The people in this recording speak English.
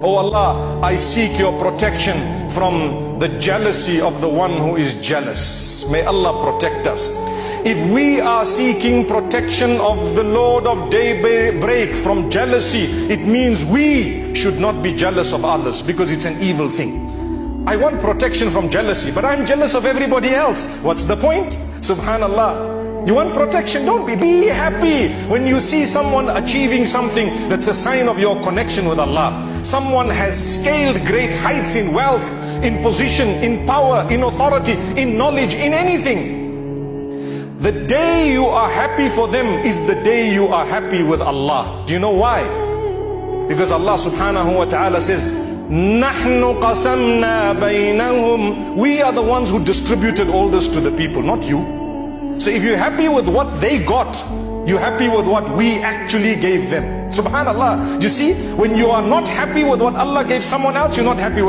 Oh Allah, I seek your protection from the jealousy of the one who is jealous. May Allah protect us. If we are seeking protection of the Lord of daybreak from jealousy, it means we should not be jealous of others, because it's an evil thing. I want protection from jealousy, but I'm jealous of everybody else. What's the point? Subhanallah. You want protection? Don't be happy when you see someone achieving something that's a sign of your connection with Allah. Someone has scaled great heights in wealth, in position, in power, in authority, in knowledge, in anything. The day you are happy for them is the day you are happy with Allah. Do you know why? Because Allah subhanahu wa ta'ala says, نَحْنُ قَسَمْنَا بَيْنَهُمْ. We are the ones who distributed all this to the people, not you. So if you're happy with what they got, you're happy with what we actually gave them. Subhanallah. You see, when you are not happy with what Allah gave someone else, you're not happy with